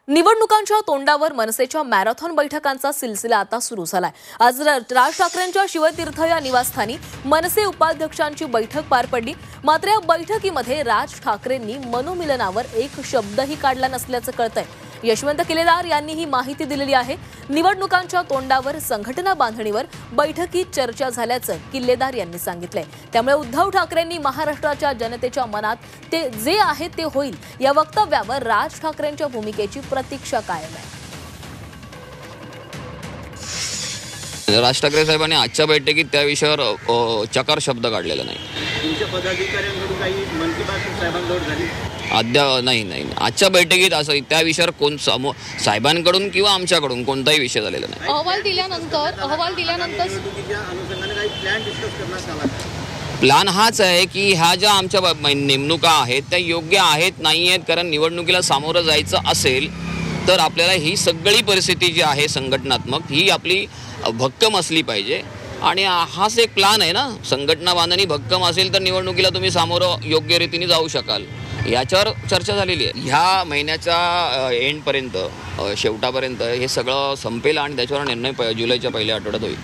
निवडणुकांच्या तोंडावर मनसेच्या मॅरेथॉन बैठकांचा सिलसिला आता सुरू झालाय। आज राज ठाकरेंच्या शिवतीर्थ या निवासस्थानी मनसे उपाध्यक्षांची बैठक पार पडली। मात्र या बैठकीमध्ये राज ठाकरेंनी मनोमिलनावर एक शब्दही काढला नसल्याचं कळतंय। यशवंत किल्लेदार यांनी ही माहिती दिलेली आहे। निवडणुकांच्या तोंडावर संघटना बांधणीवर बैठकीत चर्चा झाल्याचं किल्लेदार यांनी सांगितलंय। त्यामुळे उद्धव ठाकरेंनी महाराष्ट्राच्या जनतेच्या मनात ते जे आहे ते होईल या वक्तव्यावर राज ठाकरेंच्या भूमिकेची प्रतीक्षा कायम आहे। राज ठाकरे साहेबांनी आजच्या बैठकीत त्या विषयावर चकार शब्द काढलेला नाही। तुमच्या पदाधिकाऱ्यांकडून काही मन की बात साहेबांजवळ झाली नाही आजच्या बैठकीत असं त्या विषयावर कोण साहेबांकडून किंवा आमच्याकडून कोणताही विषय झालेला नाही। अहवाल दिल्यानंतर प्लॅन हाच आहे की ह्या ज्या आमच्या नेमणुका आहेत त्या योग्य आहेत नाही आहेत, कारण निवडणुकीला सामोरं जायचं असेल तर आपल्याला ही सगळी परिस्थिती जी आहे संघटनात्मक ही आपली भक्कम असली पाहिजे आणि हाच एक प्लॅन आहे ना। संघटना बांधणी भक्कम असेल तर निवडणुकीला तुम्ही सामोरं योग्य रीतीने जाऊ शकाल, याच्यावर चर्चा झालेली आहे। ह्या महिन्याच्या एंडपर्यंत शेवटापर्यंत हे सगळं संपेल आणि त्याच्यावर निर्णय जुलैच्या पहिल्या आठवड्यात होईल।